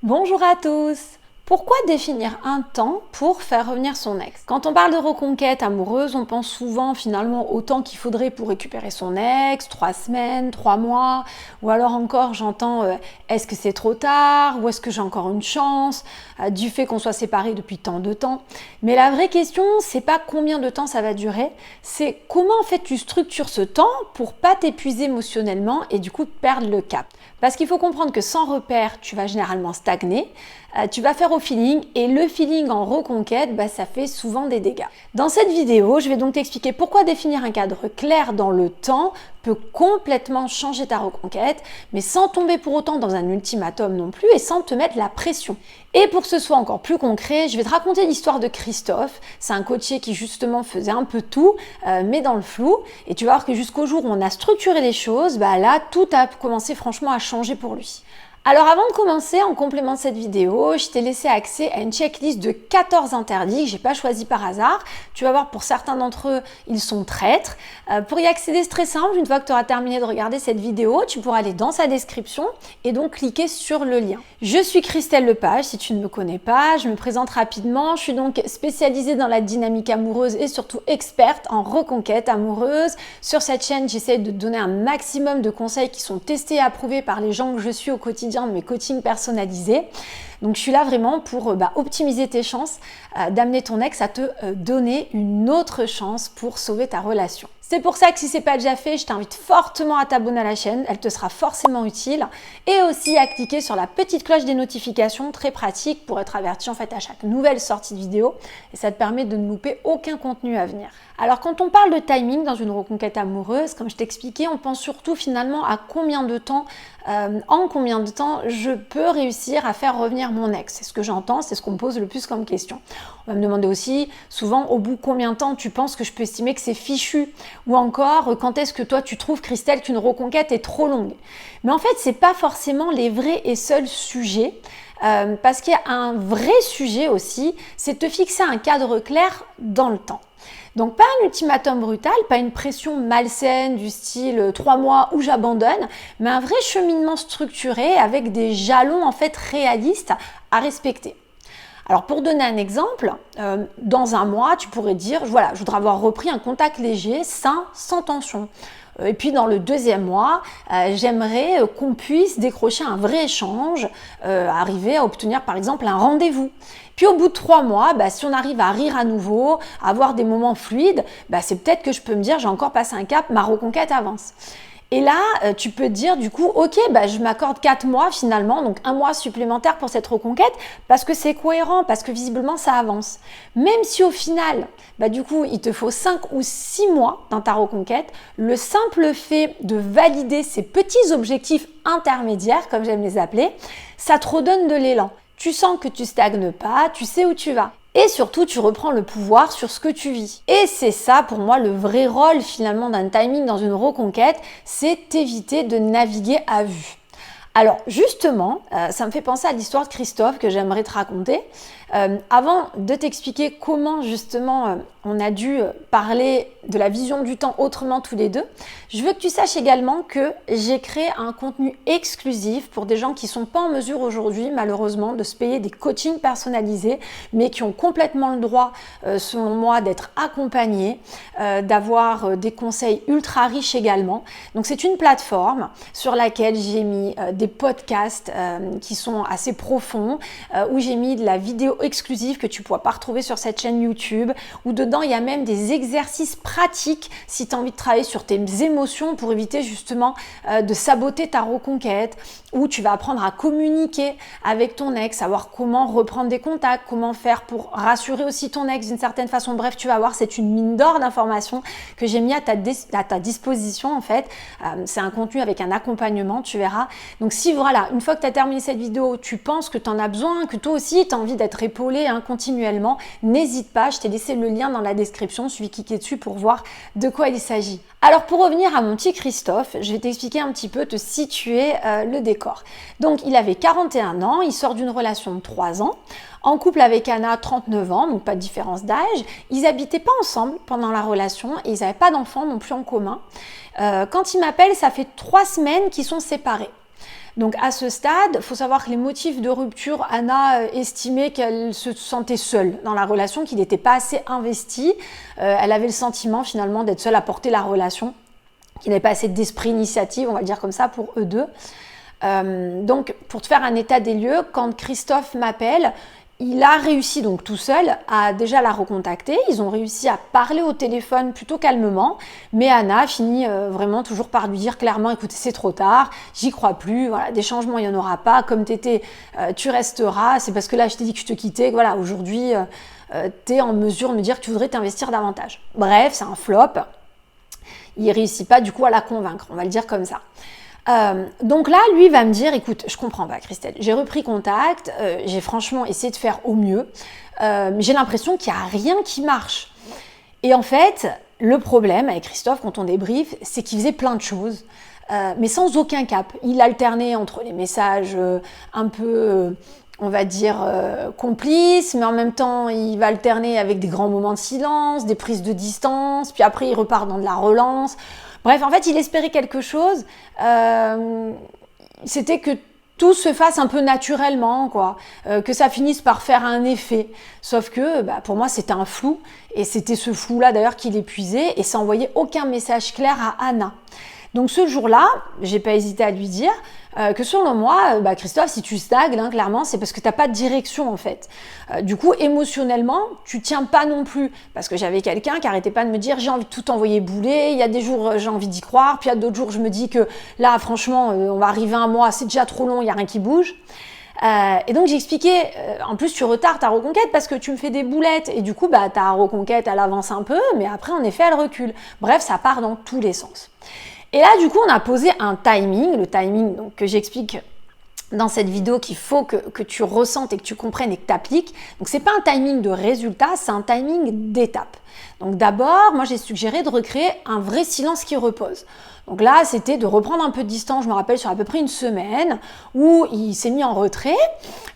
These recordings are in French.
Bonjour à tous! Pourquoi définir un temps pour faire revenir son ex? Quand on parle de reconquête amoureuse, on pense souvent finalement au temps qu'il faudrait pour récupérer son ex, 3 semaines, 3 mois, ou alors encore j'entends est-ce que c'est trop tard, ou est-ce que j'ai encore une chance, du fait qu'on soit séparés depuis tant de temps. Mais la vraie question, c'est pas combien de temps ça va durer, c'est comment en fait tu structures ce temps pour pas t'épuiser émotionnellement et du coup perdre le cap. Parce qu'il faut comprendre que sans repère, tu vas généralement stagner, tu vas faire au feeling et le feeling en reconquête, ça fait souvent des dégâts. Dans cette vidéo, je vais donc t'expliquer pourquoi définir un cadre clair dans le temps peut complètement changer ta reconquête, mais sans tomber pour autant dans un ultimatum non plus et sans te mettre la pression. Et pour que ce soit encore plus concret, je vais te raconter l'histoire de Christophe. C'est un coaché qui justement faisait un peu tout, mais dans le flou. Et tu vas voir que jusqu'au jour où on a structuré les choses, là, tout a commencé franchement à changer pour lui. Alors avant de commencer, en complément de cette vidéo, je t'ai laissé accès à une checklist de 14 interdits que j'ai pas choisi par hasard. Tu vas voir, pour certains d'entre eux, ils sont traîtres. Pour y accéder, c'est très simple. Une fois que tu auras terminé de regarder cette vidéo, tu pourras aller dans sa description et donc cliquer sur le lien. Je suis Christelle Lepage, si tu ne me connais pas. Je me présente rapidement. Je suis donc spécialisée dans la dynamique amoureuse et surtout experte en reconquête amoureuse. Sur cette chaîne, j'essaie de te donner un maximum de conseils qui sont testés et approuvés par les gens que je suis au quotidien de mes coachings personnalisés. Donc je suis là vraiment pour optimiser tes chances d'amener ton ex à te donner une autre chance pour sauver ta relation. C'est pour ça que si ce n'est pas déjà fait, je t'invite fortement à t'abonner à la chaîne, elle te sera forcément utile, et aussi à cliquer sur la petite cloche des notifications, très pratique pour être averti en fait à chaque nouvelle sortie de vidéo, et ça te permet de ne louper aucun contenu à venir. Alors quand on parle de timing dans une reconquête amoureuse, comme je t'expliquais, on pense surtout finalement à combien de temps, en combien de temps je peux réussir à faire revenir mon ex. C'est ce que j'entends, c'est ce qu'on me pose le plus comme question. On va me demander aussi souvent au bout de combien de temps tu penses que je peux estimer que c'est fichu, ou encore quand est-ce que toi tu trouves, Christelle, qu'une reconquête est trop longue. Mais en fait, c'est pas forcément les vrais et seuls sujets. Parce qu'il y a un vrai sujet aussi, c'est de te fixer un cadre clair dans le temps. Donc pas un ultimatum brutal, pas une pression malsaine du style 3 mois ou j'abandonne, mais un vrai cheminement structuré avec des jalons en fait réalistes à respecter. Alors pour donner un exemple, dans un mois, tu pourrais dire, voilà, je voudrais avoir repris un contact léger, sain, sans tension. Et puis dans le deuxième mois, j'aimerais qu'on puisse décrocher un vrai échange, arriver à obtenir par exemple un rendez-vous. Puis au bout de 3 mois, si on arrive à rire à nouveau, à avoir des moments fluides, c'est peut-être que je peux me dire j'ai encore passé un cap, ma reconquête avance. Et là, tu peux te dire du coup, ok, je m'accorde 4 mois finalement, donc 1 mois supplémentaire pour cette reconquête, parce que c'est cohérent, parce que visiblement ça avance. Même si au final, du coup, il te faut 5 ou 6 mois dans ta reconquête, le simple fait de valider ces petits objectifs intermédiaires, comme j'aime les appeler, ça te redonne de l'élan. Tu sens que tu stagnes pas, tu sais où tu vas. Et surtout, tu reprends le pouvoir sur ce que tu vis. Et c'est ça, pour moi, le vrai rôle finalement d'un timing dans une reconquête, c'est t'éviter de naviguer à vue. Alors justement, ça me fait penser à l'histoire de Christophe que j'aimerais te raconter. Avant de t'expliquer comment justement on a dû parler de la vision du temps autrement tous les deux, je veux que tu saches également que j'ai créé un contenu exclusif pour des gens qui ne sont pas en mesure aujourd'hui malheureusement de se payer des coachings personnalisés, mais qui ont complètement le droit, selon moi, d'être accompagnés, d'avoir des conseils ultra riches également. Donc c'est une plateforme sur laquelle j'ai mis des podcasts qui sont assez profonds, où j'ai mis de la vidéo exclusive que tu ne pourras pas retrouver sur cette chaîne YouTube, où dedans il y a même des exercices pratiques si tu as envie de travailler sur tes émotions pour éviter justement de saboter ta reconquête, où tu vas apprendre à communiquer avec ton ex, savoir comment reprendre des contacts, comment faire pour rassurer aussi ton ex d'une certaine façon. Bref, tu vas voir, c'est une mine d'or d'informations que j'ai mis à ta disposition en fait. C'est un contenu avec un accompagnement, tu verras. Donc si voilà, une fois que tu as terminé cette vidéo, tu penses que tu en as besoin, que toi aussi tu as envie d'être épaulé continuellement, n'hésite pas, je t'ai laissé le lien dans la description, suffit de cliquer dessus pour voir de quoi il s'agit. Alors pour revenir à mon petit Christophe, je vais t'expliquer un petit peu, te situer le décor. Donc il avait 41 ans, il sort d'une relation de 3 ans, en couple avec Anna, 39 ans, donc pas de différence d'âge. Ils n'habitaient pas ensemble pendant la relation et ils n'avaient pas d'enfants non plus en commun. Quand il m'appelle, ça fait 3 semaines qu'ils sont séparés. Donc à ce stade, il faut savoir que les motifs de rupture, Anna estimait qu'elle se sentait seule dans la relation, qu'il n'était pas assez investi. Elle avait le sentiment finalement d'être seule à porter la relation, qu'il n'avait pas assez d'esprit initiative, on va le dire comme ça, pour eux deux. Donc pour te faire un état des lieux, quand Christophe m'appelle, il a réussi donc tout seul à déjà la recontacter. Ils ont réussi à parler au téléphone plutôt calmement, mais Anna finit vraiment toujours par lui dire clairement, écoutez, c'est trop tard, j'y crois plus, voilà, des changements il n'y en aura pas, comme t'étais, tu resteras, c'est parce que là je t'ai dit que je te quittais, voilà, aujourd'hui t'es en mesure de me dire que tu voudrais t'investir davantage. Bref, c'est un flop, il réussit pas du coup à la convaincre, on va le dire comme ça. Donc là, lui va me dire, écoute, je comprends pas Christelle, j'ai repris contact, j'ai franchement essayé de faire au mieux, mais j'ai l'impression qu'il n'y a rien qui marche. Et en fait, le problème avec Christophe quand on débrief, c'est qu'il faisait plein de choses, mais sans aucun cap. Il alternait entre les messages un peu... on va dire complices, mais en même temps, il va alterner avec des grands moments de silence, des prises de distance, puis après, il repart dans de la relance. Bref, en fait, il espérait quelque chose. C'était que tout se fasse un peu naturellement, quoi. Que ça finisse par faire un effet. Sauf que, pour moi, c'était un flou. Et c'était ce flou-là, d'ailleurs, qui l'épuisait. Et ça envoyait aucun message clair à Anna. Donc ce jour-là, j'ai pas hésité à lui dire que selon moi, Christophe, si tu stagnes, hein, clairement, c'est parce que t'as pas de direction en fait. Du coup, émotionnellement, tu tiens pas non plus. Parce que j'avais quelqu'un qui arrêtait pas de me dire j'ai envie de tout envoyer bouler, il y a des jours j'ai envie d'y croire, puis il y a d'autres jours je me dis que là, franchement, on va arriver à un mois, c'est déjà trop long, il y a rien qui bouge. Et donc j'expliquais, en plus tu retardes ta reconquête parce que tu me fais des boulettes et du coup ta reconquête elle avance un peu, mais après en effet elle recule. Bref, ça part dans tous les sens. Et là, du coup, on a posé un timing, le timing donc, que j'explique dans cette vidéo qu'il faut que tu ressentes et que tu comprennes et que tu appliques. Donc, ce n'est pas un timing de résultat, c'est un timing d'étape. Donc, d'abord, moi, j'ai suggéré de recréer un vrai silence qui repose. Donc là, c'était de reprendre un peu de distance, je me rappelle, sur à peu près une semaine, où il s'est mis en retrait,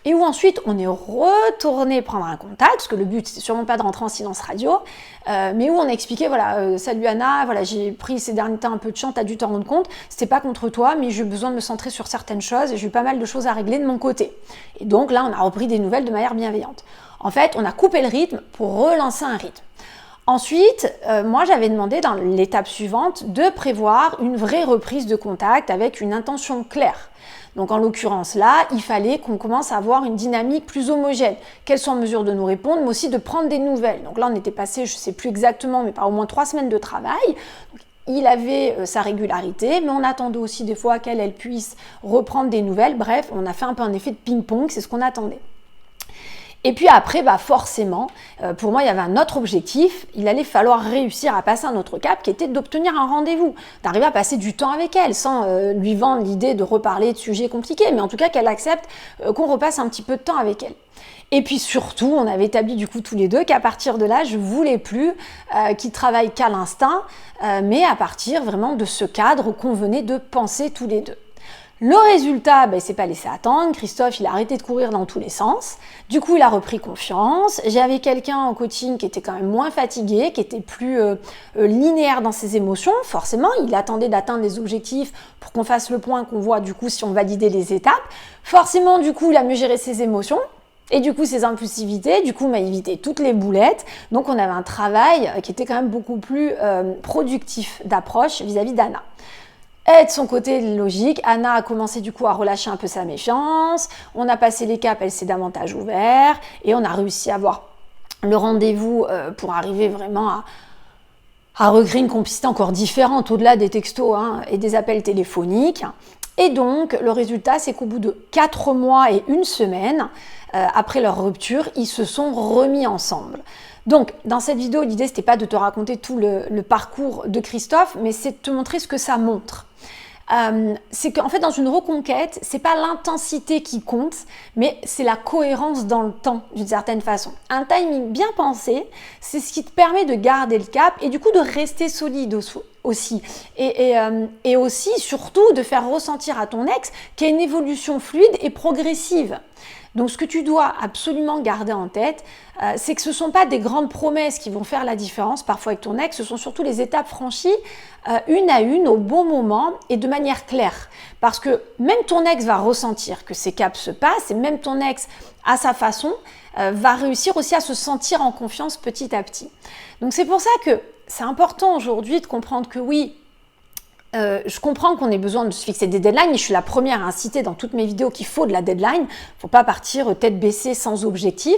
et où ensuite, on est retourné prendre un contact, parce que le but, c'est sûrement pas de rentrer en silence radio, mais où on a expliqué, voilà, salut Anna, voilà, j'ai pris ces derniers temps un peu de chance, t'as dû t'en rendre compte, c'était pas contre toi, mais j'ai eu besoin de me centrer sur certaines choses, et j'ai eu pas mal de choses à régler de mon côté. Et donc là, on a repris des nouvelles de manière bienveillante. En fait, on a coupé le rythme pour relancer un rythme. Ensuite, moi j'avais demandé dans l'étape suivante de prévoir une vraie reprise de contact avec une intention claire. Donc en l'occurrence là, il fallait qu'on commence à avoir une dynamique plus homogène, qu'elle soit en mesure de nous répondre, mais aussi de prendre des nouvelles. Donc là on était passé, je ne sais plus exactement, mais par au moins 3 semaines de travail. Donc, il avait sa régularité, mais on attendait aussi des fois qu'elle puisse reprendre des nouvelles. Bref, on a fait un peu un effet de ping-pong, c'est ce qu'on attendait. Et puis après, forcément, pour moi, il y avait un autre objectif. Il allait falloir réussir à passer un autre cap qui était d'obtenir un rendez-vous, d'arriver à passer du temps avec elle sans lui vendre l'idée de reparler de sujets compliqués, mais en tout cas qu'elle accepte qu'on repasse un petit peu de temps avec elle. Et puis surtout, on avait établi du coup tous les deux qu'à partir de là, je voulais plus qu'ils travaillent qu'à l'instinct, mais à partir vraiment de ce cadre qu'on venait de penser tous les deux. Le résultat, il s'est pas laissé attendre. Christophe, il a arrêté de courir dans tous les sens. Du coup, il a repris confiance. J'avais quelqu'un en coaching qui était quand même moins fatigué, qui était plus linéaire dans ses émotions. Forcément, il attendait d'atteindre des objectifs pour qu'on fasse le point, qu'on voit du coup si on validait les étapes. Forcément, du coup, il a mieux géré ses émotions. Et du coup, ses impulsivités, du coup, m'a évité toutes les boulettes. Donc, on avait un travail qui était quand même beaucoup plus productif d'approche vis-à-vis d'Anna. Et de son côté logique, Anna a commencé du coup à relâcher un peu sa méfiance, on a passé les caps, elle s'est davantage ouverte, et on a réussi à avoir le rendez-vous pour arriver vraiment à recréer une complicité encore différente au-delà des textos et des appels téléphoniques. Et donc, le résultat, c'est qu'au bout de 4 mois et 1 semaine, après leur rupture, ils se sont remis ensemble. Donc, dans cette vidéo, l'idée, c'était pas de te raconter tout le parcours de Christophe, mais c'est de te montrer ce que ça montre. C'est qu'en fait, dans une reconquête, c'est pas l'intensité qui compte, mais c'est la cohérence dans le temps, d'une certaine façon. Un timing bien pensé, c'est ce qui te permet de garder le cap et du coup de rester solide aussi. Et aussi, surtout, de faire ressentir à ton ex qu'il y a une évolution fluide et progressive. Donc, ce que tu dois absolument garder en tête, c'est que ce ne sont pas des grandes promesses qui vont faire la différence parfois avec ton ex, ce sont surtout les étapes franchies une à une, au bon moment et de manière claire. Parce que même ton ex va ressentir que ces caps se passent et même ton ex, à sa façon, va réussir aussi à se sentir en confiance petit à petit. Donc, c'est pour ça que c'est important aujourd'hui de comprendre que oui, je comprends qu'on ait besoin de se fixer des deadlines et je suis la première à inciter dans toutes mes vidéos qu'il faut de la deadline. Il ne faut pas partir tête baissée sans objectif.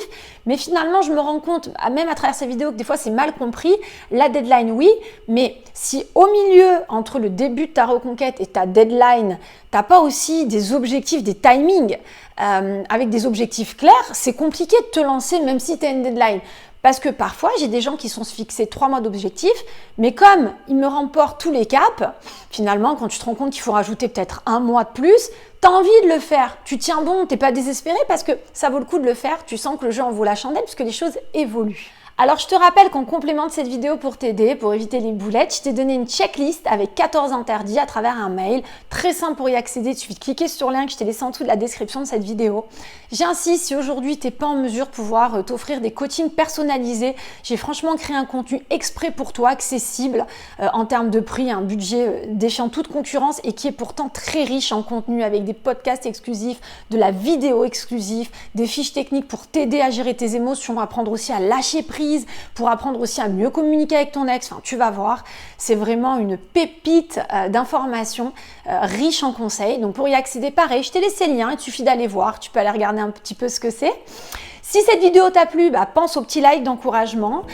Mais finalement, je me rends compte, même à travers ces vidéos, que des fois c'est mal compris. La deadline, oui, mais si au milieu, entre le début de ta reconquête et ta deadline, tu n'as pas aussi des objectifs, des timings avec des objectifs clairs, c'est compliqué de te lancer même si tu as une deadline. Parce que parfois, j'ai des gens qui sont se fixer 3 mois d'objectifs, mais comme ils me remportent tous les caps, finalement, quand tu te rends compte qu'il faut rajouter peut-être 1 mois de plus, tu as envie de le faire. Tu tiens bon, tu n'es pas désespéré parce que ça vaut le coup de le faire. Tu sens que le jeu en vaut la chandelle puisque les choses évoluent. Alors, je te rappelle qu'en complément de cette vidéo pour t'aider, pour éviter les boulettes, je t'ai donné une checklist avec 14 interdits à travers un mail. Très simple pour y accéder, il suffit de cliquer sur le lien que je t'ai laissé en dessous de la description de cette vidéo. J'insiste, si aujourd'hui tu n'es pas en mesure de pouvoir t'offrir des coachings personnalisés, j'ai franchement créé un contenu exprès pour toi, accessible en termes de prix, un budget défiant toute concurrence et qui est pourtant très riche en contenu avec des podcasts exclusifs, de la vidéo exclusive, des fiches techniques pour t'aider à gérer tes émotions, apprendre aussi à lâcher prise, pour apprendre aussi à mieux communiquer avec ton ex. Enfin, tu vas voir, c'est vraiment une pépite d'informations riche en conseils. Donc, pour y accéder, pareil, je t'ai laissé le lien, il suffit d'aller voir, tu peux aller regarder un petit peu ce que c'est. Si cette vidéo t'a plu, pense au petit like d'encouragement.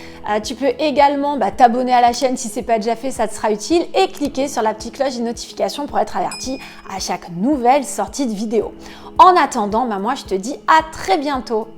Tu peux également t'abonner à la chaîne si ce n'est pas déjà fait, ça te sera utile. Et cliquer sur la petite cloche de notification pour être averti à chaque nouvelle sortie de vidéo. En attendant, moi je te dis à très bientôt.